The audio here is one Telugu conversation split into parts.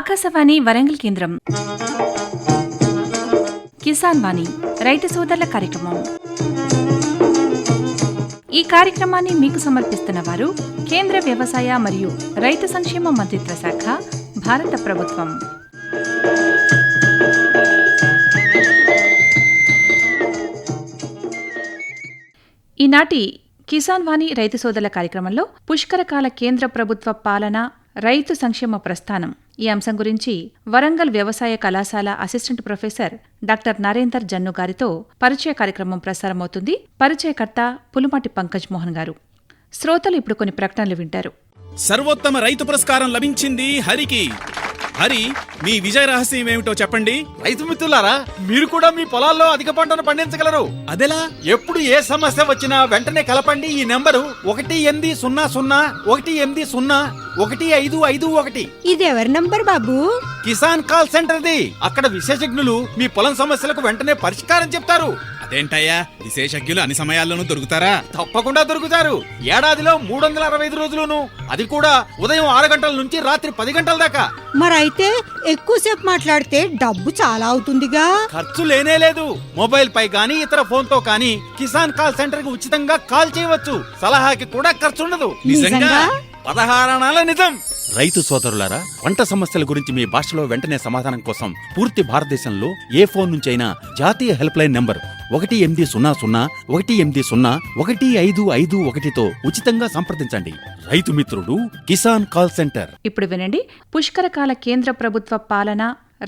ఆకాశవాణి వరంగల్ కేంద్రం కిసాన్ వాణి రైతు సోదరుల కార్యక్రమం. ఈ కార్యక్రమాన్ని మీకు సమర్పిస్తున్న వారు కేంద్ర వ్యవసాయ మరియు రైతు సంక్షేమ మంత్రిత్వ శాఖ, భారత ప్రభుత్వం. ఈనాటి కిసాన్ వాణి రైతు సోదరుల కార్యక్రమంలో పుష్కరకాల కేంద్ర ప్రభుత్వ పాలన, రైతు సంక్షేమ ప్రస్థానం ఈ అంశం గురించి వరంగల్ వ్యవసాయ కళాశాల assistant professor doctor Narender Jannu గారితో పరిచయ కార్యక్రమం ప్రసారమవుతుంది. పరిచయకర్త పులుమాటి పంకజ్ మోహన్ గారు. శ్రోతలు ఇప్పుడు కొన్ని ప్రకటనలు వింటారు. సర్వోత్తమ రైతు పురస్కారం లభించింది హరికి. హరి, మీ విజయ రహస్యం ఏమిటో చెప్పండి. రైతు మిత్రులారా, మీరు కూడా మీ పొలాల్లో అధిక పంటను పండించగలరు. అదెలా? ఎప్పుడు ఏ సమస్య వచ్చినా వెంటనే కలపండి ఈ నెంబరు 1800 ఇది ఎవరి నంబర్ బాబు? కిసాన్ కాల్ సెంటర్ది. అక్కడ విశేషజ్ఞులు మీ పొలం సమస్యలకు వెంటనే పరిష్కారం చెప్తారు. అదేంటయ్యా, విశేషజ్ఞులు అన్ని సమయాల్లోనూ దొరుకుతారా? తప్పకుండా దొరుకుతారు. ఏడాదిలో 365 రోజులును, అది కూడా ఉదయం 6 గంటల నుంచి రాత్రి 10 గంటల దాకా. మరైతే ఎక్కువసేపు మాట్లాడితే డబ్బు చాలా అవుతుందిగా. ఖర్చు లేనే లేదు. మొబైల్ పై గానీ ఇతర ఫోన్ తో కానీ కిసాన్ కాల్ సెంటర్ కి ఉచితంగా కాల్ చేయవచ్చు. సలహాకి కూడా ఖర్చు ఉండదు. నిజంగా? 16 అనాల నిజం. రైతు సోదరులారా, పంట సమస్యల గురించి మీ భాషలో వెంటనే సమాధానం కోసం పూర్తి భారతదేశంలో ఏ ఫోన్ నుంచైనా జాతీయ హెల్ప్ లైన్ నంబర్ 1800-11800-1551తో ఉచితంగా సంప్రదించండి. రైతు మిత్రుడు కిసాన్ కాల్ సెంటర్. ఇప్పుడు వినండి, పుష్కరకాల కేంద్ర ప్రభుత్వ పాలన,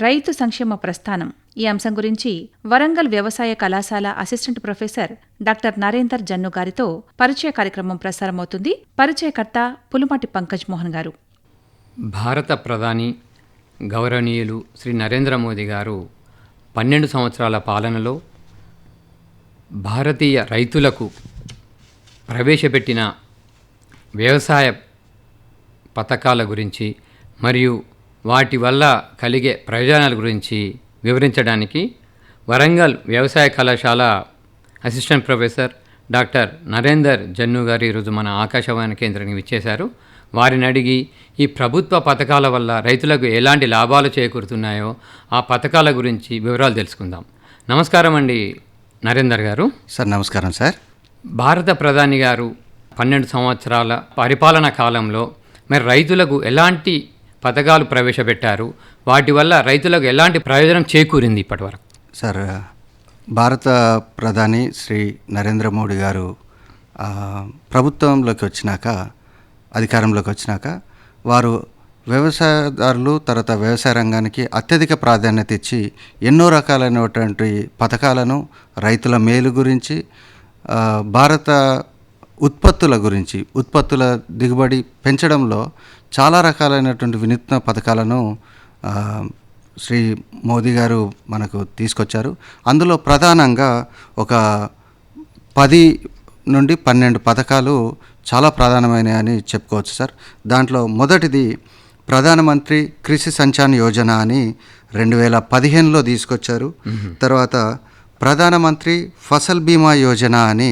రైతు సంక్షేమ ప్రస్థానం ఈ అంశం గురించి వరంగల్ వ్యవసాయ కళాశాల assistant professor doctor Narender Jannu గారితో పరిచయ కార్యక్రమం ప్రసారమవుతుంది. పరిచయకర్త పులుమాటి పంకజ్ మోహన్ గారు. భారత ప్రధాని గౌరవనీయులు శ్రీ నరేంద్ర మోదీ గారు 12 సంవత్సరాల పాలనలో భారతీయ రైతులకు ప్రవేశపెట్టిన వ్యవసాయ పథకాల గురించి మరియు వాటి వల్ల కలిగే ప్రయోజనాల గురించి వివరించడానికి వరంగల్ వ్యవసాయ కళాశాల assistant professor doctor Narender Jannu గారు ఈరోజు మన ఆకాశవాణి కేంద్రానికి విచ్చేశారు. వారిని అడిగి ఈ ప్రభుత్వ పథకాల వల్ల రైతులకు ఎలాంటి లాభాలు చేకూరుతున్నాయో ఆ పథకాల గురించి వివరాలు తెలుసుకుందాం. నమస్కారం అండి నరేందర్ గారు. సార్ నమస్కారం సార్. భారత ప్రధాని గారు 12 సంవత్సరాల పరిపాలన కాలంలో మరి రైతులకు ఎలాంటి పథకాలు ప్రవేశపెట్టారు, వాటి వల్ల రైతులకు ఎలాంటి ప్రయోజనం చేకూరింది ఇప్పటివరకు? సార్, భారత ప్రధాని శ్రీ నరేంద్ర మోడీ గారు అధికారంలోకి వచ్చినాక వారు వ్యవసాయదారులు తర్వాత వ్యవసాయ రంగానికి అత్యధిక ప్రాధాన్యత ఇచ్చి ఎన్నో రకాలైనటువంటి పథకాలను రైతుల మేలు గురించి, భారత ఉత్పత్తుల దిగుబడి పెంచడంలో చాలా రకాలైనటువంటి వినూత్న పథకాలను శ్రీ మోదీ గారు మనకు తీసుకొచ్చారు. అందులో ప్రధానంగా ఒక 10 నుండి 12 పథకాలు చాలా ప్రధానమైనవి చెప్పుకోవచ్చు సార్. దాంట్లో మొదటిది ప్రధానమంత్రి కృషి సంచాన్ యోజన అని 2015లో తీసుకొచ్చారు. తర్వాత ప్రధానమంత్రి ఫసల్ బీమా యోజన అని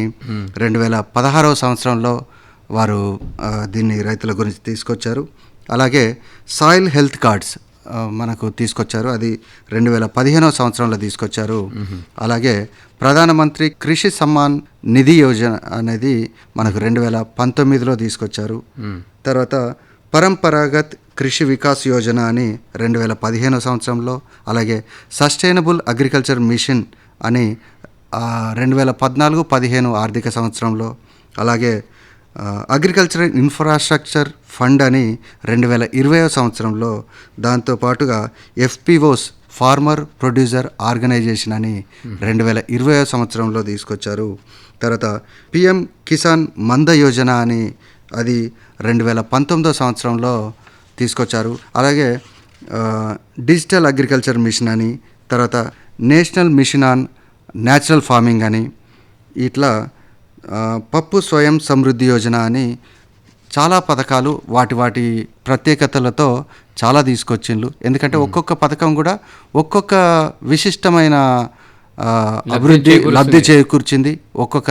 2016వ సంవత్సరంలో వారు దీన్ని రైతుల గురించి తీసుకొచ్చారు. అలాగే సాయిల్ హెల్త్ కార్డ్స్ మనకు తీసుకొచ్చారు, అది 2015వ సంవత్సరంలో తీసుకొచ్చారు. అలాగే ప్రధానమంత్రి కృషి సమ్మాన్ నిధి యోజన అనేది మనకు 2019లో తీసుకొచ్చారు. తర్వాత పరంపరాగత్ కృషి వికాస్ యోజన అని 2015వ సంవత్సరంలో, అలాగే సస్టైనబుల్ అగ్రికల్చర్ మిషన్ అని 2014-15 ఆర్థిక సంవత్సరంలో, అలాగే అగ్రికల్చరల్ ఇన్ఫ్రాస్ట్రక్చర్ ఫండ్ అని 2020వ సంవత్సరంలో, దాంతోపాటుగా ఎఫ్పిఓస్ ఫార్మర్ ప్రొడ్యూసర్ ఆర్గనైజేషన్ అని 2020వ సంవత్సరంలో తీసుకొచ్చారు. తర్వాత పిఎం కిసాన్ మంద యోజన అని అది 2019వ సంవత్సరంలో తీసుకొచ్చారు. అలాగే డిజిటల్ అగ్రికల్చర్ మిషన్ అని, తర్వాత national mission on natural farming అని, ఇట్లా పప్పు స్వయం సమృద్ధి యోజన అని చాలా పథకాలు వాటి ప్రత్యేకతలతో చాలా తీసుకొచ్చిండ్రు. ఎందుకంటే ఒక్కొక్క పథకం కూడా ఒక్కొక్క విశిష్టమైన అభివృద్ధి లబ్ధి చేకూర్చింది. ఒక్కొక్క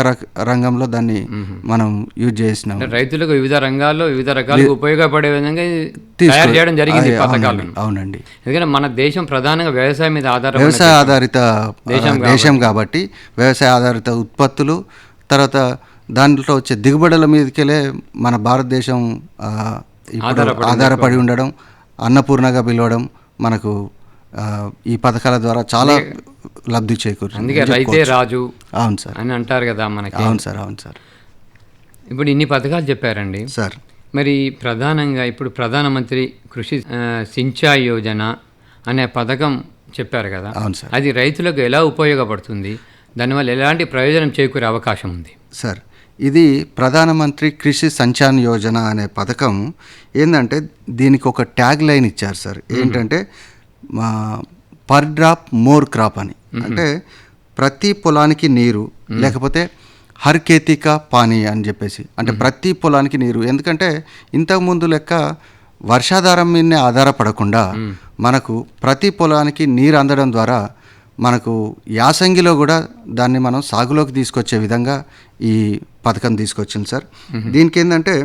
రంగంలో దాన్ని మనం యూజ్ చేసినాం. రైతులకు వివిధ రంగాల్లో వివిధ రకాలుగా ఉపయోగపడే విధంగా తయారు చేయడం జరిగింది పథకాలను. అవునండి. ఎందుకంటే మన దేశం ప్రధానంగా వ్యవసాయం మీద వ్యవసాయ ఆధారిత దేశం కాబట్టి వ్యవసాయ ఆధారిత ఉత్పత్తులు, తర్వాత దాంట్లో వచ్చే దిగుబడుల మీదకెళ్ళే మన భారతదేశం ఆధారపడి ఉండడం, అన్నపూర్ణగా పిలవడం మనకు ఈ పథకాల ద్వారా చాలా లబ్ధి చేకూరుతుంది. అందుకే రైతే రాజు. అవును సార్ అని అంటారు కదా మనకి. అవును సార్. ఇప్పుడు ఇన్ని పథకాలు చెప్పారండి సార్. మరి ప్రధానంగా ఇప్పుడు ప్రధానమంత్రి కృషి సించాయి యోజన అనే పథకం చెప్పారు కదా. అవును సార్. అది రైతులకు ఎలా ఉపయోగపడుతుంది, దానివల్ల ఎలాంటి ప్రయోజనం చేకూరే అవకాశం ఉంది? సార్, ఇది ప్రధానమంత్రి కృషి సంచాన్ యోజన అనే పథకం ఏంటంటే దీనికి ఒక ట్యాగ్ లైన్ ఇచ్చారు సార్. ఏంటంటే పర్ డ్రాప్ మోర్ క్రాప్ అని. అంటే ప్రతి పొలానికి నీరు, లేకపోతే హర్ ఖేతీ కా పానీ అని చెప్పేసి, అంటే ప్రతి పొలానికి నీరు. ఎందుకంటే ఇంతకుముందు లెక్క వర్షాధారం మీదనే ఆధారపడకుండా మనకు ప్రతి పొలానికి నీరు అందడం ద్వారా మనకు యాసంగిలో కూడా దాన్ని మనం సాగులోకి తీసుకొచ్చే విధంగా ఈ పథకం తీసుకొచ్చింది సార్. దీనికి ఏంటంటే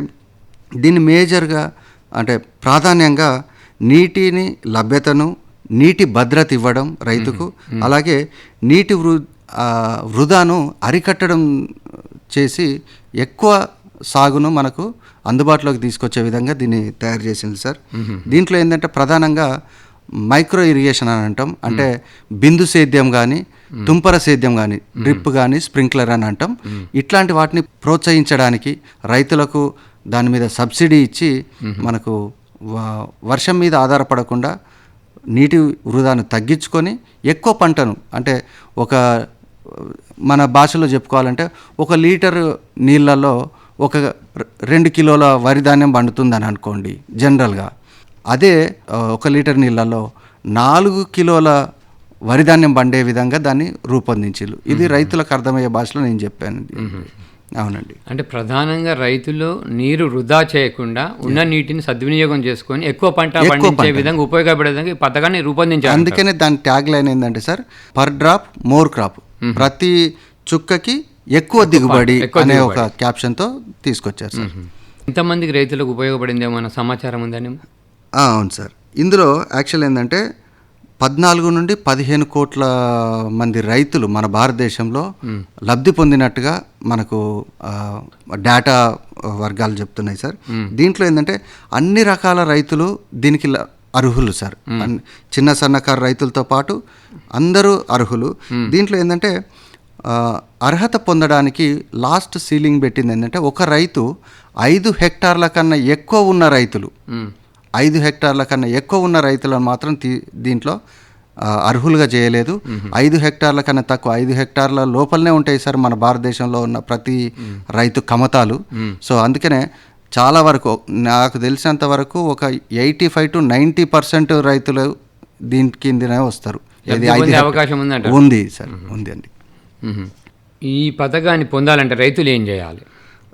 దీన్ని మేజర్గా అంటే ప్రాధాన్యంగా నీటిని లభ్యతను, నీటి భద్రత ఇవ్వడం రైతుకు, అలాగే నీటి వృధాను అరికట్టడం చేసి ఎక్కువ సాగును మనకు అందుబాటులోకి తీసుకొచ్చే విధంగా దీన్ని తయారు చేసింది సార్. దీంట్లో ఏంటంటే ప్రధానంగా మైక్రో ఇరిగేషన్ అని అంటాం. అంటే బిందు సేద్యం కానీ, తుంపర సేద్యం కానీ, డ్రిప్ కానీ, స్ప్రింక్లర్ అని అంటాం. ఇట్లాంటి వాటిని ప్రోత్సహించడానికి రైతులకు దాని మీద సబ్సిడీ ఇచ్చి మనకు వర్షం మీద ఆధారపడకుండా నీటి వృధాను తగ్గించుకొని ఎక్కువ పంటను, అంటే ఒక మన భాషలో చెప్పుకోవాలంటే 1 లీటర్ నీళ్ళల్లో 2 కిలోల వరి ధాన్యం పండుతుందని అనుకోండి జనరల్గా. అదే 1 లీటర్ నీళ్ళల్లో 4 కిలోల వరి ధాన్యం పండే విధంగా దాన్ని రూపొందించారు. ఇది రైతులకు అర్థమయ్యే భాషలో నేను చెప్పాను. అవునండి. అంటే ప్రధానంగా రైతులు నీరు వృధా చేయకుండా ఉన్న నీటిని సద్వినియోగం చేసుకొని ఎక్కువ పంట పండించే విధంగా ఉపయోగపడే విధంగా ఈ పథకాన్ని రూపొందించారు. అందుకనే దాని ట్యాగ్ లైన్ ఏంటంటే sir, per drop more crop, ప్రతి చుక్కకి ఎక్కువ దిగుబడి అనే ఒక క్యాప్షన్తో తీసుకొచ్చారు సార్. ఇంతమందికి రైతులకు ఉపయోగపడింది ఏమైనా సమాచారం ఉందని? అవును సార్. ఇందులో యాక్చువల్ ఏంటంటే 14 నుండి 15 కోట్ల మంది రైతులు మన భారతదేశంలో లబ్ధి పొందినట్టుగా మనకు డేటా వర్గాలు చెప్తున్నాయి సార్. దీంట్లో ఏంటంటే అన్ని రకాల రైతులు దీనికి అర్హులు సార్. చిన్న సన్నకారు రైతులతో పాటు అందరూ అర్హులు. దీంట్లో ఏంటంటే అర్హత పొందడానికి లాస్ట్ సీలింగ్ పెట్టింది ఏంటంటే ఒక రైతు 5 హెక్టార్ల కన్నా ఎక్కువ ఉన్న రైతులు, 5 హెక్టార్ల కన్నా ఎక్కువ ఉన్న రైతులను మాత్రం దీంట్లో అర్హులుగా చేయలేదు. 5 హెక్టార్ల కన్నా తక్కువ, 5 హెక్టార్ల లోపలనే ఉంటాయి సార్ మన భారతదేశంలో ఉన్న ప్రతి రైతు కమతాలు. సో అందుకనే చాలా వరకు నాకు తెలిసినంత వరకు ఒక 85 to 90% రైతులు దీని కిందనే వస్తారు. అవకాశం ఉంది సార్, ఉంది అండి. ఈ పథకాన్ని పొందాలంటే రైతులు ఏం చేయాలి?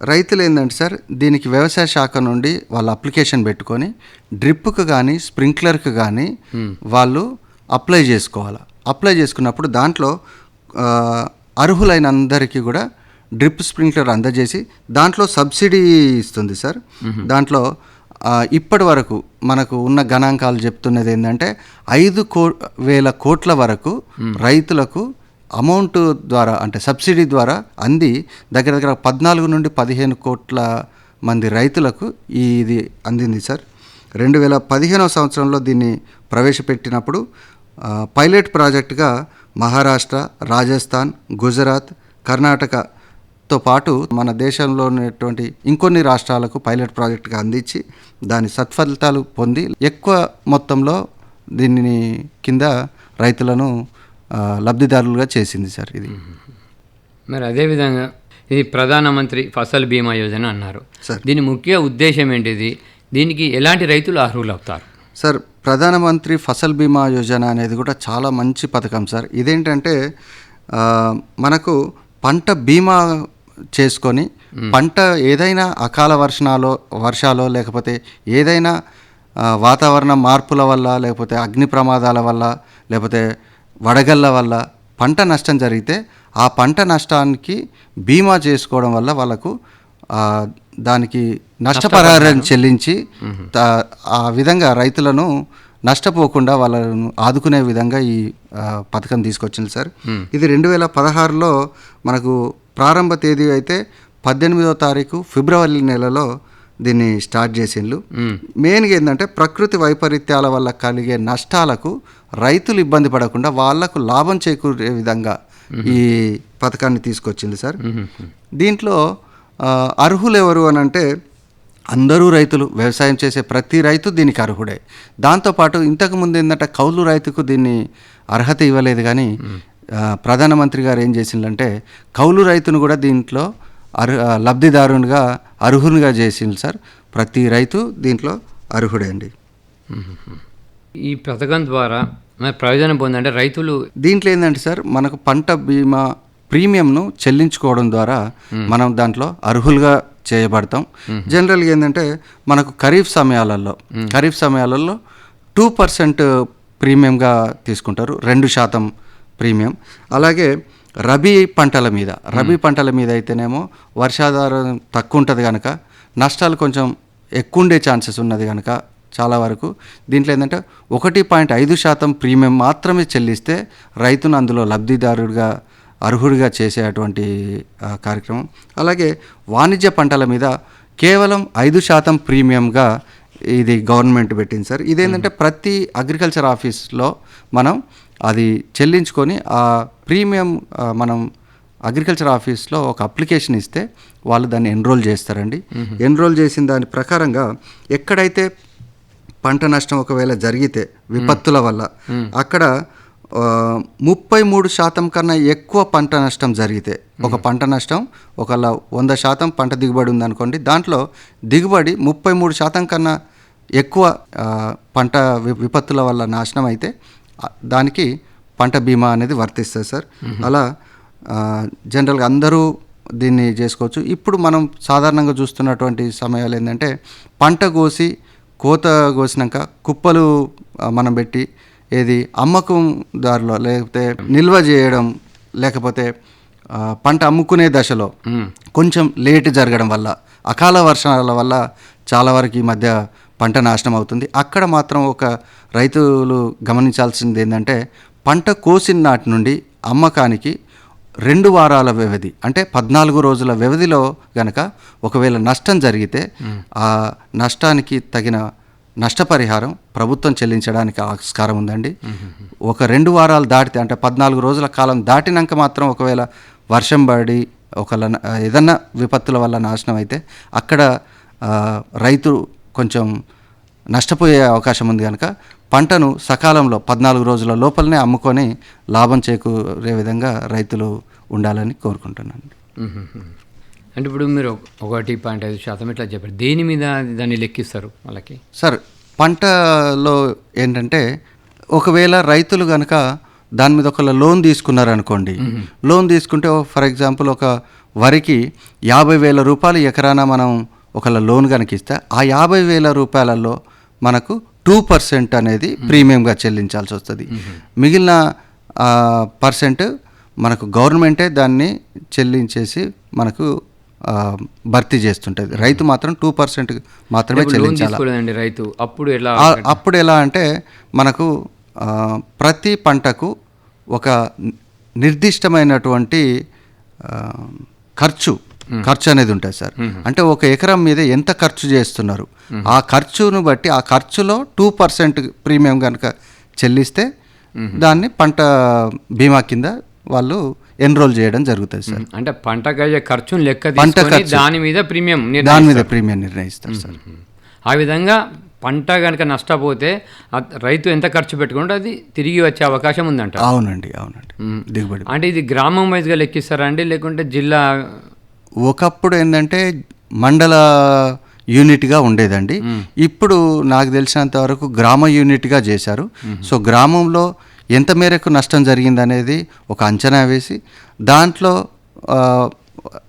రైతులు ఏంటంటే సార్, దీనికి వ్యవసాయ శాఖ నుండి వాళ్ళు అప్లికేషన్ పెట్టుకొని డ్రిప్కు కానీ స్ప్రింక్లర్కి కానీ వాళ్ళు అప్లై చేసుకోవాలి. అప్లై చేసుకున్నప్పుడు దాంట్లో అర్హులైన అందరికీ కూడా డ్రిప్ స్ప్రింక్లర్ అందజేసి దాంట్లో సబ్సిడీ ఇస్తుంది సార్. దాంట్లో ఇప్పటి వరకు మనకు ఉన్న గణాంకాలు చెప్తున్నది ఏంటంటే 5,000 కోట్ల వరకు రైతులకు అమౌంట్ ద్వారా, అంటే సబ్సిడీ ద్వారా అంది దగ్గర 14 నుండి 15 కోట్ల మంది రైతులకు ఇది అందింది సార్. 2015వ సంవత్సరంలో దీన్ని ప్రవేశపెట్టినప్పుడు పైలట్ ప్రాజెక్టుగా మహారాష్ట్ర, రాజస్థాన్, గుజరాత్, కర్ణాటకతో పాటు మన దేశంలో ఉన్నటువంటి ఇంకొన్ని రాష్ట్రాలకు పైలట్ ప్రాజెక్టుగా అందించి దాని సత్ఫలితాలు పొంది ఎక్కువ మొత్తంలో దీనిని కింద రైతులను లబ్ధిదారులుగా చేసింది సార్ ఇది. మరి అదేవిధంగా ఇది ప్రధానమంత్రి ఫసల్ బీమా యోజన అన్నారు. దీని ముఖ్య ఉద్దేశం ఏంటిది? దీనికి ఎలాంటి రైతులు అర్హులు అవుతారు? సార్, ప్రధానమంత్రి ఫసల్ బీమా యోజన అనేది కూడా చాలా మంచి పథకం సార్. ఇదేంటంటే మనకు పంట బీమా చేసుకొని పంట ఏదైనా అకాల వర్షాలో లేకపోతే ఏదైనా వాతావరణ మార్పుల వల్ల, లేకపోతే అగ్ని ప్రమాదాల వల్ల, లేకపోతే వడగళ్ళ వల్ల పంట నష్టం జరిగితే ఆ పంట నష్టానికి బీమా చేసుకోవడం వల్ల వాళ్ళకు దానికి నష్టపరిహారం చెల్లించి ఆ విధంగా రైతులను నష్టపోకుండా వాళ్ళను ఆదుకునే విధంగా ఈ పథకం తీసుకొచ్చింది సార్. ఇది 2016లో మనకు ప్రారంభ తేదీ అయితే 18వ తారీఖు ఫిబ్రవరి నెలలో దీన్ని స్టార్ట్ చేసిండ్రు. మెయిన్గా ఏంటంటే ప్రకృతి వైపరీత్యాల వల్ల కలిగే నష్టాలకు రైతులు ఇబ్బంది పడకుండా వాళ్లకు లాభం చేకూరే విధంగా ఈ పథకాన్ని తీసుకొచ్చింది సార్. దీంట్లో అర్హులు ఎవరు అని అంటే అందరూ రైతులు, వ్యవసాయం చేసే ప్రతి రైతు దీనికి అర్హుడే. దాంతోపాటు ఇంతకుముందు ఏంటంటే కౌలు రైతుకు దీన్ని అర్హత ఇవ్వలేదు, కానీ ప్రధానమంత్రి గారు ఏం చేసిందంటే కౌలు రైతును కూడా దీంట్లో లబ్ధిదారునిగా అర్హునిగా చేసింది సార్. ప్రతి రైతు దీంట్లో అర్హుడే అండి. ఈ పథకం ద్వారా ప్రయోజనం పొందంటే రైతులు దీంట్లో ఏంటంటే సార్ మనకు పంట బీమా ప్రీమియంను చెల్లించుకోవడం ద్వారా మనం దాంట్లో అర్హులుగా చేయబడతాం. జనరల్గా ఏంటంటే మనకు ఖరీఫ్ సమయాలలో 2% ప్రీమియంగా తీసుకుంటారు, 2% ప్రీమియం. అలాగే రబీ పంటల మీద అయితేనేమో వర్షాధారం తక్కువ ఉంటుంది కనుక నష్టాలు కొంచెం ఎక్కువ ఉండే ఛాన్సెస్ ఉన్నది కనుక చాలా వరకు దీంట్లో ఏంటంటే 1.5% ప్రీమియం మాత్రమే చెల్లిస్తే రైతును అందులో లబ్ధిదారుడిగా అర్హుడిగా చేసేటువంటి కార్యక్రమం. అలాగే వాణిజ్య పంటల మీద కేవలం 5% ప్రీమియంగా ఇది గవర్నమెంట్ పెట్టింది సార్. ఇదేంటంటే ప్రతి అగ్రికల్చర్ ఆఫీస్లో మనం అది చెల్లించుకొని ఆ ప్రీమియం మనం అగ్రికల్చర్ ఆఫీస్లో ఒక అప్లికేషన్ ఇస్తే వాళ్ళు దాన్ని ఎన్రోల్ చేస్తారండి. ఎన్రోల్ చేసిన దాని ప్రకారంగా ఎక్కడైతే పంట నష్టం ఒకవేళ జరిగితే విపత్తుల వల్ల అక్కడ 33% కన్నా ఎక్కువ పంట నష్టం జరిగితే, ఒక పంట నష్టం ఒకవేళ 100% పంట దిగుబడి ఉందనుకోండి, దాంట్లో దిగుబడి 33% కన్నా ఎక్కువ పంట విపత్తుల వల్ల నాశనం అయితే దానికి పంట బీమా అనేది వర్తిస్తుంది సార్. అలా జనరల్గా అందరూ దీన్ని చేసుకోవచ్చు. ఇప్పుడు మనం సాధారణంగా చూస్తున్నటువంటి సమయాలు ఏంటంటే పంట కోత కోసినాక కుప్పలు మనం పెట్టి ఏది అమ్మకం దారిలో లేకపోతే నిల్వ చేయడం, లేకపోతే పంట అమ్ముకునే దశలో కొంచెం లేట్ జరగడం వల్ల, అకాల వర్షాల వల్ల చాలా వరకు ఈ మధ్య పంట నాశనం అవుతుంది. అక్కడ మాత్రం ఒక రైతులు గమనించాల్సింది ఏంటంటే పంట కోసిన నాటి నుండి అమ్మకానికి 2 వారాల వ్యవధి అంటే 14 రోజుల వ్యవధిలో గనక ఒకవేళ నష్టం జరిగితే ఆ నష్టానికి తగిన నష్టపరిహారం ప్రభుత్వం చెల్లించడానికి ఆస్కారం ఉందండి. ఒక 2 వారాలు దాటితే అంటే 14 రోజుల కాలం దాటినాక మాత్రం ఒకవేళ వర్షం పడి ఒకవేళ ఏదన్నా విపత్తుల వల్ల నాశనం అయితే అక్కడ రైతు కొంచెం నష్టపోయే అవకాశం ఉంది కనుక పంటను సకాలంలో 14 రోజుల లోపలనే అమ్ముకొని లాభం చేకూరే విధంగా రైతులు ఉండాలని కోరుకుంటున్నాను. అంటే ఇప్పుడు మీరు 1.5% ఇట్లా చెప్పారు, దేని మీద దాన్ని లెక్కిస్తారు వాళ్ళకి? సార్ పంటలో ఏంటంటే ఒకవేళ రైతులు కనుక దాని మీద ఒకవేళ లోన్ తీసుకున్నారనుకోండి, లోన్ తీసుకుంటే ఫర్ ఎగ్జాంపుల్ ఒక వరికి 50,000 రూపాయలు ఎకరాన మనం ఒకవేళ లోన్ కనుక ఇస్తే ఆ 50,000 రూపాయలలో మనకు 2% అనేది ప్రీమియంగా చెల్లించాల్సి వస్తుంది. మిగిలిన పర్సెంట్ మనకు గవర్నమెంటే దాన్ని చెల్లించేసి మనకు భర్తీ చేస్తుంటుంది. రైతు మాత్రం 2% మాత్రమే చెల్లించాలి. రైతు అప్పుడు ఎలా అంటే మనకు ప్రతి పంటకు ఒక నిర్దిష్టమైనటువంటి ఖర్చు అనేది ఉంటుంది సార్. అంటే ఒక ఎకరం మీద ఎంత ఖర్చు చేస్తున్నారు ఆ ఖర్చును బట్టి ఆ ఖర్చులో 2% ప్రీమియం కనుక చెల్లిస్తే దాన్ని పంట బీమా కింద వాళ్ళు ఎన్రోల్ చేయడం జరుగుతుంది సార్. అంటే పంటకు ఖర్చును లెక్క తీసుకొని దాని మీద ప్రీమియం నిర్ణయిస్తారు సార్. ఆ విధంగా పంట కనుక నష్టపోతే రైతు ఎంత ఖర్చు పెట్టుకుంటే అది తిరిగి వచ్చే అవకాశం ఉందంట. అవునండి దిగుబడి. అంటే ఇది గ్రామం వైజ్గా లెక్కిస్తారా అండి, లేకుంటే జిల్లా? ఒకప్పుడు ఏంటంటే మండల యూనిట్గా ఉండేదండి. ఇప్పుడు నాకు తెలిసినంత వరకు గ్రామ యూనిట్గా చేశారు. సో గ్రామంలో ఎంత మేరకు నష్టం జరిగిందనేది ఒక అంచనా వేసి దాంట్లో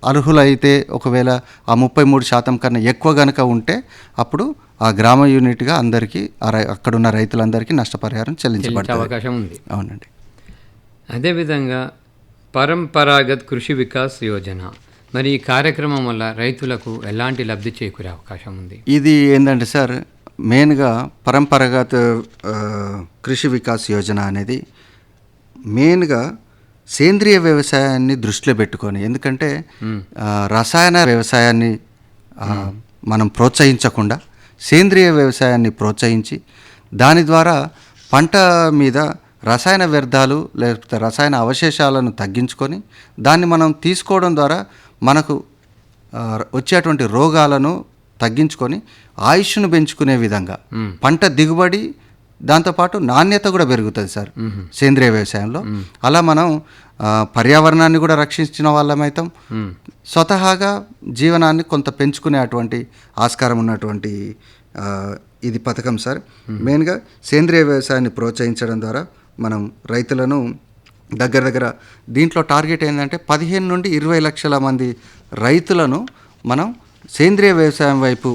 అర్హులైతే ఒకవేళ ఆ 33% కన్నా ఎక్కువ గనక ఉంటే అప్పుడు ఆ గ్రామ యూనిట్గా అందరికీ అక్కడున్న రైతులందరికీ నష్టపరిహారం చెల్లించబడే అవకాశం ఉంది. అవునండి. అదేవిధంగా పరంపరాగత్ కృషి వికాస్ యోజన, మరి ఈ కార్యక్రమం వల్ల రైతులకు ఎలాంటి లబ్ధి చేకూరే అవకాశం ఉంది? ఇది ఏంటంటే సార్, మెయిన్గా పరంపరాగత కృషి వికాస్ యోజన అనేది మెయిన్గా సేంద్రియ వ్యవసాయాన్ని దృష్టిలో పెట్టుకొని, ఎందుకంటే రసాయన వ్యవసాయాన్ని మనం ప్రోత్సహించకుండా సేంద్రియ వ్యవసాయాన్ని ప్రోత్సహించి దాని ద్వారా పంట మీద రసాయన వ్యర్థాలు లేకపోతే రసాయన అవశేషాలను తగ్గించుకొని దాన్ని మనం తీసుకోవడం ద్వారా మనకు వచ్చేటువంటి రోగాలను తగ్గించుకొని ఆయుష్ను పెంచుకునే విధంగా పంట దిగుబడి దాంతోపాటు నాణ్యత కూడా పెరుగుతుంది సార్ సేంద్రియ వ్యవసాయంలో. అలా మనం పర్యావరణాన్ని కూడా రక్షించిన వాళ్ళమైతాం, స్వతహాగా జీవనాన్ని కొంత పెంచుకునే అటువంటి ఆస్కారం ఉన్నటువంటి ఇది పథకం సార్. మెయిన్గా సేంద్రియ వ్యవసాయాన్ని ప్రోత్సహించడం ద్వారా మనం రైతులను దగ్గర దీంట్లో టార్గెట్ ఏంటంటే 15 నుండి 20 లక్షల మంది రైతులను మనం సేంద్రియ వ్యవసాయం వైపు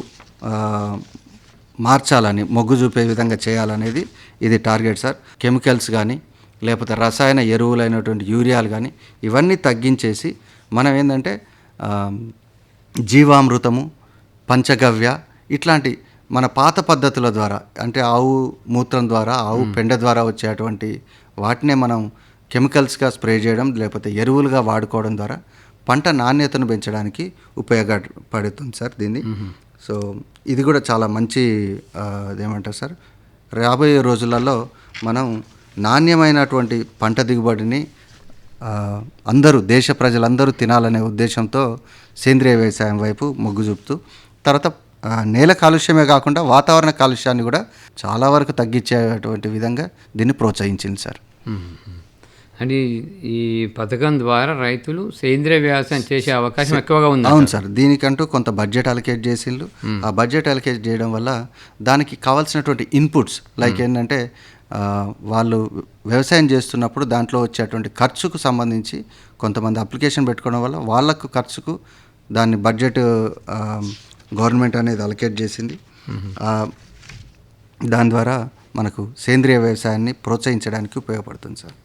మార్చాలని, మొగ్గు చూపే విధంగా చేయాలనేది ఇది టార్గెట్ సార్. కెమికల్స్ కానీ లేకపోతే రసాయన ఎరువులైనటువంటి యూరియాలు కానీ ఇవన్నీ తగ్గించేసి మనం ఏంటంటే జీవామృతము, పంచగవ్య ఇట్లాంటి మన పాత పద్ధతుల ద్వారా, అంటే ఆవు మూత్రం ద్వారా, ఆవు పెండ ద్వారా వచ్చేటువంటి వాటినే మనం కెమికల్స్గా స్ప్రే చేయడం లేకపోతే ఎరువులుగా వాడుకోవడం ద్వారా పంట నాణ్యతను పెంచడానికి ఉపయోగపడుతుంది సార్ దీన్ని. సో ఇది కూడా చాలా మంచి అదేమంటారు సార్, రాబోయే రోజులలో మనం నాణ్యమైనటువంటి పంట దిగుబడిని అందరూ, దేశ ప్రజలందరూ తినాలనే ఉద్దేశంతో సేంద్రియ వ్యవసాయం వైపు మొగ్గు చూపుతూ, తర్వాత నేల కాలుష్యమే కాకుండా వాతావరణ కాలుష్యాన్ని కూడా చాలా వరకు తగ్గించేటువంటి విధంగా దీన్ని ప్రోత్సహించింది సార్. అంటే ఈ పథకం ద్వారా రైతులు సేంద్రియ వ్యవసాయం చేసే అవకాశం ఎక్కువగా ఉంది. అవును సార్, దీనికంటూ కొంత బడ్జెట్ అలొకేట్ చేసిండ్రు. ఆ బడ్జెట్ అలొకేట్ చేయడం వల్ల దానికి కావాల్సినటువంటి ఇన్పుట్స్ లైక్ ఏంటంటే వాళ్ళు వ్యవసాయం చేస్తున్నప్పుడు దాంట్లో వచ్చేటువంటి ఖర్చుకు సంబంధించి కొంతమంది అప్లికేషన్ పెట్టుకోవడం వల్ల వాళ్ళకు ఖర్చుకు దాన్ని బడ్జెట్ గవర్నమెంట్ అనేది అలొకేట్ చేసింది. దాని ద్వారా మనకు సేంద్రియ వ్యవసాయాన్ని ప్రోత్సహించడానికి ఉపయోగపడుతుంది సార్.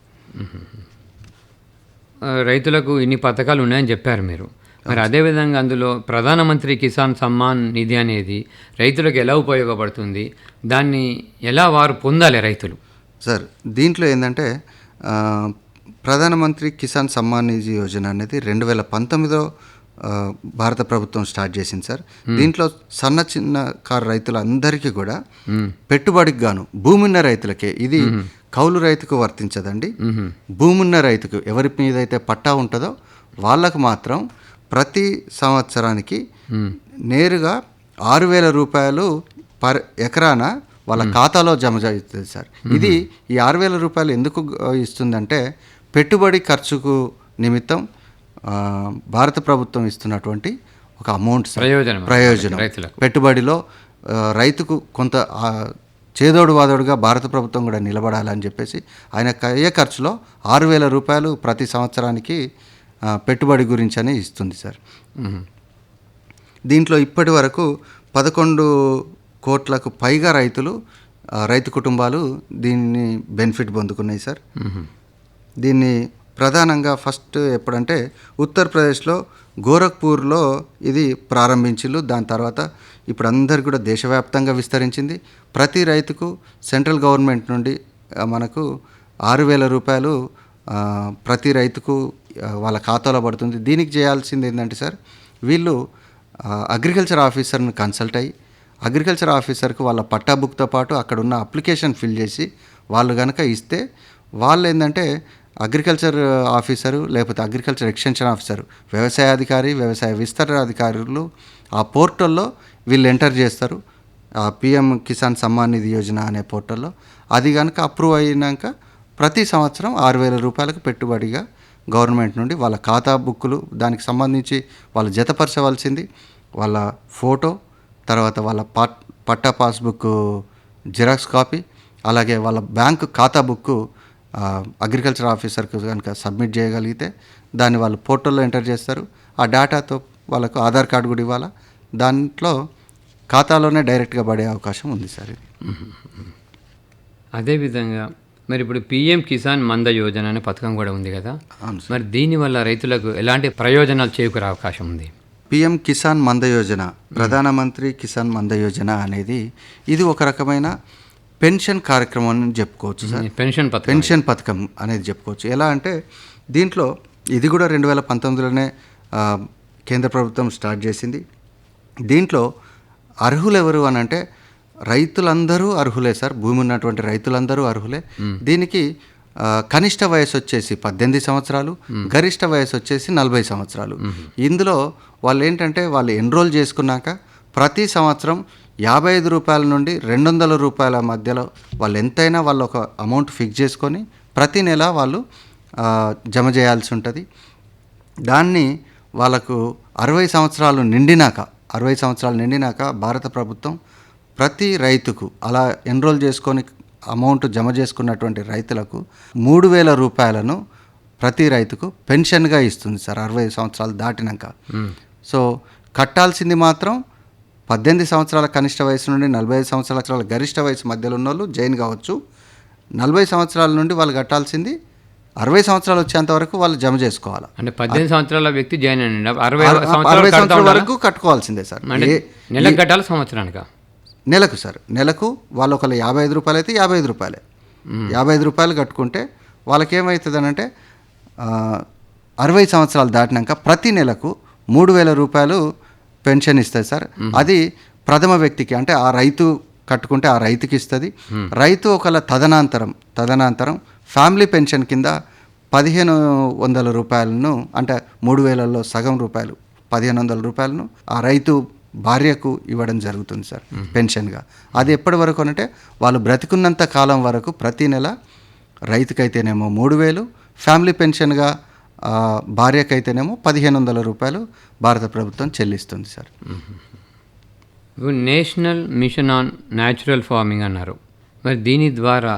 రైతులకు ఇన్ని పథకాలు ఉన్నాయని చెప్పారు మీరు. మరి అదేవిధంగా అందులో ప్రధానమంత్రి కిసాన్ సమ్మాన్ నిధి అనేది రైతులకు ఎలా ఉపయోగపడుతుంది, దాన్ని ఎలా వారు పొందాలి రైతులు? సార్ దీంట్లో ఏంటంటే ప్రధానమంత్రి కిసాన్ సమ్మాన్ నిధి యోజన అనేది 2019లో భారత ప్రభుత్వం స్టార్ట్ చేసింది సార్. దీంట్లో చిన్న కారు రైతులందరికీ కూడా పెట్టుబడికి గాను, భూమున్న రైతులకే, ఇది కౌలు రైతుకు వర్తించదండి. భూమున్న రైతుకు ఎవరి మీద అయితే పట్టా ఉంటుందో వాళ్ళకు మాత్రం ప్రతి సంవత్సరానికి నేరుగా 6,000 రూపాయలు పర్ ఎకరాన వాళ్ళ ఖాతాలో జమ చేస్తుంది సార్. ఇది ఈ 6,000 రూపాయలు ఎందుకు ఇస్తుందంటే పెట్టుబడి ఖర్చుకు నిమిత్తం భారత ప్రభుత్వం ఇస్తున్నటువంటి ఒక అమౌంట్, ప్రయోజనం. పెట్టుబడిలో రైతుకు కొంత చేదోడు వాదోడుగా భారత ప్రభుత్వం కూడా నిలబడాలని చెప్పేసి ఆయన అయ్యే ఖర్చులో 6,000 రూపాయలు ప్రతి సంవత్సరానికి పెట్టుబడి గురించి అని ఇస్తుంది సార్. దీంట్లో ఇప్పటి వరకు 11 కోట్లకు పైగా రైతు కుటుంబాలు దీన్ని బెనిఫిట్ పొందుకున్నాయి సార్. దీన్ని ప్రధానంగా ఫస్ట్ ఎప్పుడంటే ఉత్తరప్రదేశ్లో గోరఖ్పూర్లో ఇది ప్రారంభించిల్లు. దాని తర్వాత ఇప్పుడు అందరికీ కూడా దేశవ్యాప్తంగా విస్తరించింది. ప్రతి రైతుకు సెంట్రల్ గవర్నమెంట్ నుండి మనకు 6,000 రూపాయలు ప్రతి రైతుకు వాళ్ళ ఖాతాలో పడుతుంది. దీనికి చేయాల్సింది ఏంటంటే సార్, వీళ్ళు అగ్రికల్చర్ ఆఫీసర్ని కన్సల్ట్ అయ్యి అగ్రికల్చర్ ఆఫీసర్కు వాళ్ళ పట్టా బుక్తో పాటు అక్కడ ఉన్న అప్లికేషన్ ఫిల్ చేసి వాళ్ళు కనుక ఇస్తే వాళ్ళు ఏంటంటే అగ్రికల్చర్ ఆఫీసరు లేకపోతే అగ్రికల్చర్ ఎక్స్టెన్షన్ ఆఫీసరు, వ్యవసాయ అధికారి, వ్యవసాయ విస్తరణ అధికారులు ఆ పోర్టల్లో వీళ్ళు ఎంటర్ చేస్తారు. పిఎం కిసాన్ సమ్మాన్ నిధి యోజన అనే పోర్టల్లో అది కనుక అప్రూవ్ అయినాక ప్రతి సంవత్సరం 6,000 రూపాయలకు పెట్టుబడిగా గవర్నమెంట్ నుండి వాళ్ళ ఖాతా బుక్కులు, దానికి సంబంధించి వాళ్ళు జతపరచవలసింది వాళ్ళ ఫోటో, తర్వాత వాళ్ళ పట్టా పాస్బుక్ జిరాక్స్ కాపీ, అలాగే వాళ్ళ బ్యాంకు ఖాతా బుక్కు అగ్రికల్చర్ ఆఫీసర్కి కనుక సబ్మిట్ చేయగలిగితే దాన్ని వాళ్ళు పోర్టల్లో ఎంటర్ చేస్తారు. ఆ డేటాతో వాళ్ళకు ఆధార్ కార్డు కూడా ఇవ్వాలా, దాంట్లో ఖాతాలోనే డైరెక్ట్గా పడే అవకాశం ఉంది సార్ ఇది. అదేవిధంగా మరి ఇప్పుడు పిఎం కిసాన్ మంద యోజన అనే పథకం కూడా ఉంది కదా, అవును సార్. మరి దీనివల్ల రైతులకు ఎలాంటి ప్రయోజనాలు చేకూరే అవకాశం ఉంది? పిఎం కిసాన్ మంద యోజన, ప్రధానమంత్రి కిసాన్ మంద యోజన అనేది ఇది ఒక రకమైన పెన్షన్ కార్యక్రమం అని చెప్పుకోవచ్చు సార్. పెన్షన్ పథకం అనేది చెప్పుకోవచ్చు. ఎలా అంటే దీంట్లో ఇది కూడా 2019లోనే కేంద్ర ప్రభుత్వం స్టార్ట్ చేసింది. దీంట్లో అర్హులు ఎవరు అని అంటే రైతులందరూ అర్హులే సార్. భూమి ఉన్నటువంటి రైతులందరూ అర్హులే. దీనికి కనిష్ట వయసు వచ్చేసి 18 సంవత్సరాలు, గరిష్ట వయసు వచ్చేసి 40 సంవత్సరాలు. ఇందులో వాళ్ళు ఏంటంటే వాళ్ళు ఎన్రోల్ చేసుకున్నాక ప్రతి సంవత్సరం 55 రూపాయల నుండి 200 రూపాయల మధ్యలో వాళ్ళు ఎంతైనా వాళ్ళు ఒక అమౌంట్ ఫిక్స్ చేసుకొని ప్రతి నెల వాళ్ళు జమ చేయాల్సి ఉంటుంది. దాన్ని వాళ్ళకు 60 సంవత్సరాలు నిండినాక భారత ప్రభుత్వం ప్రతి రైతుకు అలా ఎన్రోల్ చేసుకొని అమౌంట్ జమ చేసుకున్నటువంటి రైతులకు 3,000 రూపాయలను ప్రతి రైతుకు పెన్షన్గా ఇస్తుంది సార్ 60 సంవత్సరాలు దాటినాక. సో కట్టాల్సింది మాత్రం 18 సంవత్సరాల కనిష్ట వయసు నుండి 45 సంవత్సరాల గరిష్ట వయసు మధ్యలో ఉన్న వాళ్ళు జాయిన్ కావచ్చు. 40 సంవత్సరాల నుండి వాళ్ళు కట్టాల్సింది 60 సంవత్సరాలు వచ్చేంత వరకు వాళ్ళు జమ చేసుకోవాలి. అంటే 18 సంవత్సరాల వ్యక్తి జాయిన్ అయిన 60 సంవత్సరాల వరకు కట్టుకోవాల్సిందే సార్. నెలకు కట్టాలి, సంవత్సరానికి? నెలకు సార్. నెలకు వాళ్ళు ఒకళ్ళు 55 రూపాయలు అయితే 55 రూపాయలే. 55 రూపాయలు కట్టుకుంటే వాళ్ళకి ఏమవుతుంది అని అంటే 60 సంవత్సరాలు దాటినాక ప్రతి నెలకు 3,000 రూపాయలు పెన్షన్ ఇస్తుంది సార్. అది ప్రథమ వ్యక్తికి అంటే ఆ రైతు కట్టుకుంటే ఆ రైతుకి ఇస్తుంది. రైతు ఒకళ్ళ తదనంతరం ఫ్యామిలీ పెన్షన్ కింద 1,500 రూపాయలను అంటే 3,000లో సగం రూపాయలు 1,500 రూపాయలను ఆ రైతు భార్యకు ఇవ్వడం జరుగుతుంది సార్ పెన్షన్గా. అది ఎప్పటి వరకు అంటే వాళ్ళు బ్రతికున్నంత కాలం వరకు ప్రతి నెల రైతుకైతేనేమో 3,000, ఫ్యామిలీ పెన్షన్గా భార్యకైతేనేమో 1,500 రూపాయలు భారత ప్రభుత్వం చెల్లిస్తుంది sir. National mission on natural farming అన్నారు. మరి దీని ద్వారా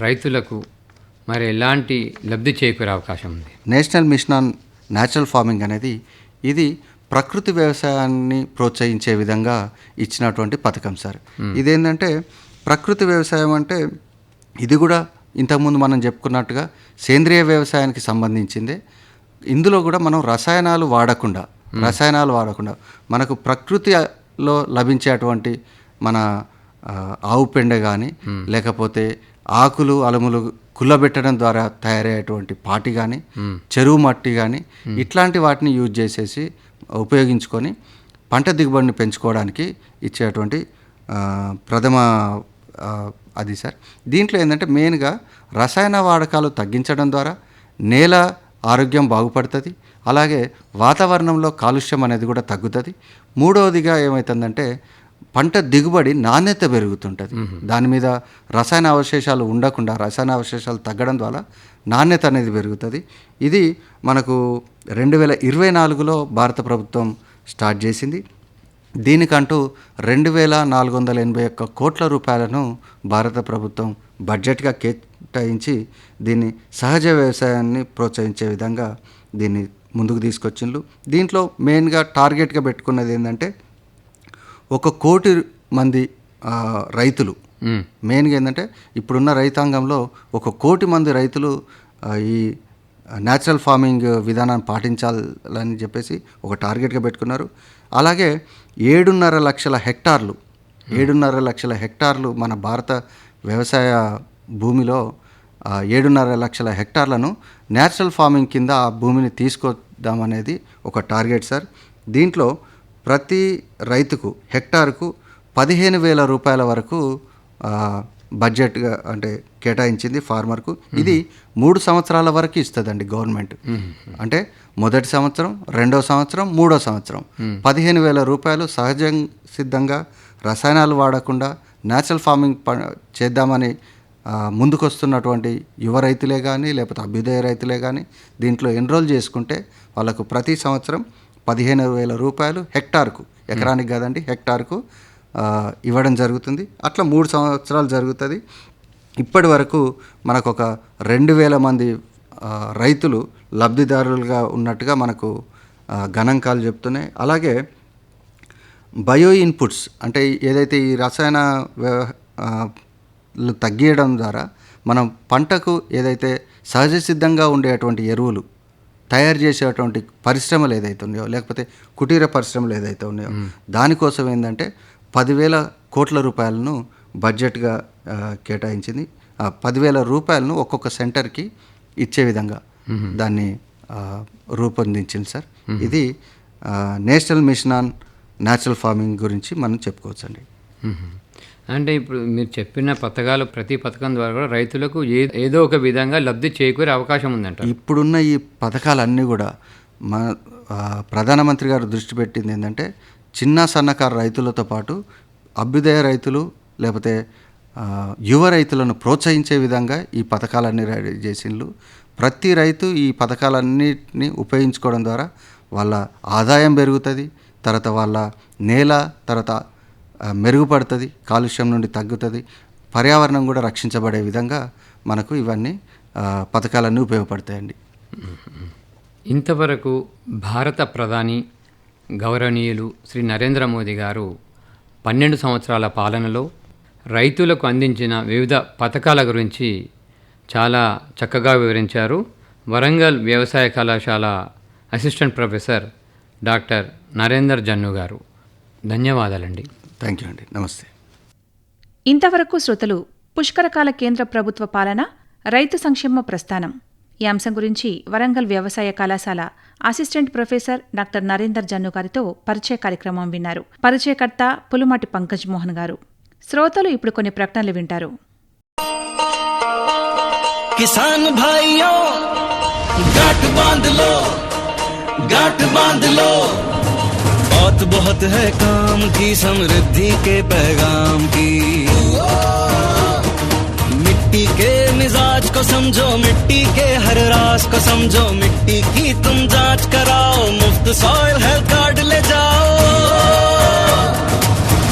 రైతులకు మరి ఎలాంటి లబ్ధి చేకూరే అవకాశం ఉంది? National mission on natural farming అనేది ఇది ప్రకృతి వ్యవసాయాన్ని ప్రోత్సహించే విధంగా ఇచ్చినటువంటి పథకం సార్. ఇదేంటంటే ప్రకృతి వ్యవసాయం అంటే ఇది కూడా ఇంతకుముందు మనం చెప్పుకున్నట్టుగా సేంద్రియ వ్యవసాయానికి సంబంధించిందే. ఇందులో కూడా మనం రసాయనాలు వాడకుండా మనకు ప్రకృతిలో లభించేటువంటి మన ఆవు పెండ కానీ లేకపోతే ఆకులు అలములు కుళ్ళబెట్టడం ద్వారా తయారయ్యేటువంటి పాటి కానీ చెరువు మట్టి కానీ ఇట్లాంటి వాటిని యూజ్ చేసేసి ఉపయోగించుకొని పంట దిగుబడిని పెంచుకోవడానికి ఇచ్చేటువంటి ప్రథమ అది సార్. దీంట్లో ఏంటంటే మెయిన్గా రసాయన వాడకాలు తగ్గించడం ద్వారా నేల ఆరోగ్యం బాగుపడుతుంది, అలాగే వాతావరణంలో కాలుష్యం అనేది కూడా తగ్గుతుంది. మూడవదిగా ఏమవుతుందంటే పంట దిగుబడి నాణ్యత పెరుగుతుంటుంది. దాని మీద రసాయన అవశేషాలు ఉండకుండా రసాయన అవశేషాలు తగ్గడం ద్వారా నాణ్యత అనేది పెరుగుతుంది. ఇది మనకు 2024లో భారత ప్రభుత్వం స్టార్ట్ చేసింది. దీనికంటూ 2,481 కోట్ల రూపాయలను భారత ప్రభుత్వం బడ్జెట్గా కేటాయించి దీన్ని సహజ వ్యవసాయాన్ని ప్రోత్సహించే విధంగా దీన్ని ముందుకు తీసుకొచ్చిండ్రు. దీంట్లో మెయిన్గా టార్గెట్గా పెట్టుకున్నది ఏంటంటే 1 కోటి మంది రైతులు. మెయిన్గా ఏంటంటే ఇప్పుడున్న రైతాంగంలో 1 కోటి మంది రైతులు ఈ న్యాచురల్ ఫార్మింగ్ విధానాన్ని పాటించాలని చెప్పేసి ఒక టార్గెట్గా పెట్టుకున్నారు. అలాగే 7.5 లక్షల హెక్టార్లు మన భారత వ్యవసాయ భూమిలో 7.5 లక్షల హెక్టార్లను న్యాచురల్ ఫార్మింగ్ కింద ఆ భూమిని తీసుకొద్దామనేది ఒక టార్గెట్ సార్. దీంట్లో ప్రతి రైతుకు హెక్టార్కు 15,000 రూపాయల వరకు బడ్జెట్గా అంటే కేటాయించింది ఫార్మర్కు. ఇది 3 సంవత్సరాల వరకు ఇస్తుందండి గవర్నమెంట్. అంటే మొదటి సంవత్సరం, 2వ సంవత్సరం, 3వ సంవత్సరం 15,000 రూపాయలు సిద్ధంగా రసాయనాలు వాడకుండా న్యాచురల్ ఫార్మింగ్ చేద్దామని ముందుకొస్తున్నటువంటి యువ రైతులే కానీ లేకపోతే అభ్యుదయ రైతులే కానీ దీంట్లో ఎన్రోల్ చేసుకుంటే వాళ్ళకు ప్రతి సంవత్సరం 15,000 రూపాయలు హెక్టార్కు, ఎకరానికి కాదండి హెక్టార్కు ఇవ్వడం జరుగుతుంది. అట్లా 3 సంవత్సరాలు జరుగుతుంది. ఇప్పటి వరకు మనకు ఒక 2,000 మంది రైతులు లబ్ధిదారులుగా ఉన్నట్టుగా మనకు గణాంకాలు చెప్తున్నాయి. అలాగే బయో ఇన్పుట్స్ అంటే ఏదైతే ఈ రసాయన తగ్గియడం ద్వారా మనం పంటకు ఏదైతే సహజ సిద్ధంగా ఉండేటువంటి ఎరువులు తయారు చేసేటువంటి పరిశ్రమలు ఏదైతే ఉన్నాయో, లేకపోతే కుటీర పరిశ్రమలు ఏదైతే ఉన్నాయో, దానికోసం ఏంటంటే 10,000 కోట్ల రూపాయలను బడ్జెట్గా కేటాయించింది. ఆ 10,000 రూపాయలను ఒక్కొక్క సెంటర్కి ఇచ్చే విధంగా దాన్ని రూపొందించింది సార్. ఇది national mission on natural farming గురించి మనం చెప్పుకోవచ్చండి. అంటే ఇప్పుడు మీరు చెప్పిన పథకాలు, ప్రతి పథకం ద్వారా కూడా రైతులకు ఏదో ఒక విధంగా లబ్ధి చేకూరే అవకాశం ఉందంట. ఇప్పుడున్న ఈ పథకాలన్నీ కూడా మన ప్రధానమంత్రి గారు దృష్టి పెట్టింది ఏంటంటే చిన్న సన్నకారు రైతులతో పాటు అభ్యుదయ రైతులు లేకపోతే యువ రైతులను ప్రోత్సహించే విధంగా ఈ పథకాలన్నీ రెడీ చేసిండ్రు. ప్రతి రైతు ఈ పథకాలన్నిటిని ఉపయోగించుకోవడం ద్వారా వాళ్ళ ఆదాయం పెరుగుతుంది, తర్వాత వాళ్ళ నేల తర్వాత మెరుగుపడుతుంది, కాలుష్యం నుండి తగ్గుతుంది, పర్యావరణం కూడా రక్షించబడే విధంగా మనకు ఇవన్నీ పథకాలన్నీ ఉపయోగపడతాయండి. ఇంతవరకు భారత ప్రధాని గౌరవనీయులు శ్రీ నరేంద్ర మోదీ గారు 12 సంవత్సరాల పాలనలో రైతులకు అందించిన వివిధ పథకాల గురించి చాలా చక్కగా వివరించారు. వరంగల్ వ్యవసాయ కళాశాల assistant professor doctor Narender Jannu గారు. ధన్యవాదాలండి. థ్యాంక్ యూ అండి. నమస్తే. ఇంతవరకు శ్రోతలు పుష్కరకాల కేంద్ర ప్రభుత్వ పాలన, రైతు సంక్షేమ ప్రస్థానం ఈ అంశం గురించి వరంగల్ వ్యవసాయ కళాశాల assistant professor doctor Narender Jannu గారితో పరిచయ కార్యక్రమం విన్నారు. పరిచయకర్త పులుమాటి పంకజ్ మోహన్ గారు. శ్రోతలు ఇప్పుడు కొన్ని ప్రకటనలు వింటారు. किसान भाइयों गांठ बांध लो, गांठ बांध लो, बहुत बहुत है काम की, समृद्धि के पैगाम की। मिट्टी के मिजाज को समझो, मिट्टी के हर राज को समझो, मिट्टी की तुम जांच कराओ, मुफ्त सॉइल हेल्थ कार्ड ले जाओ,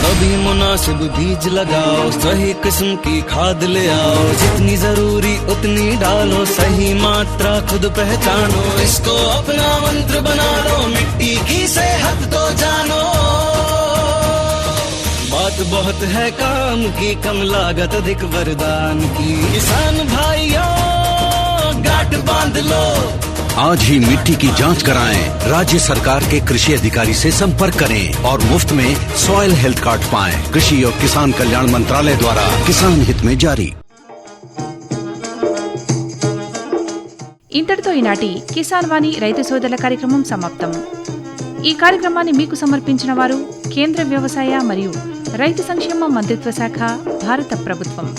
कभी मुनासिब बीज लगाओ, सही किस्म की खाद ले आओ, जितनी जरूरी उतनी डालो, सही मात्रा खुद पहचानो, इसको अपना मंत्र बना लो, मिट्टी की सेहत को जानो। बात बहुत है काम की, कम लागत अधिक वरदान की, किसान भाइयों गांठ बांध लो। आज ही मिट्टी की जांच कराएं, राज्य सरकार के कृषि अधिकारी से संपर्क करें और मुफ्त में सॉइल हेल्थ कार्ड पाएं। कृषि और किसान कल्याण मंत्रालय द्वारा किसान हित में जारी। ఇంతటితో ఈనాటి కిసాన్ వాణి రైతు సోదరుల కార్యక్రమం సమాప్తం. ఈ కార్యక్రమాన్ని మీకు సమర్పించిన వారు కేంద్ర వ్యవసాయ మరియు రైతు సంక్షేమ మంత్రిత్వ శాఖ, భారత ప్రభుత్వం.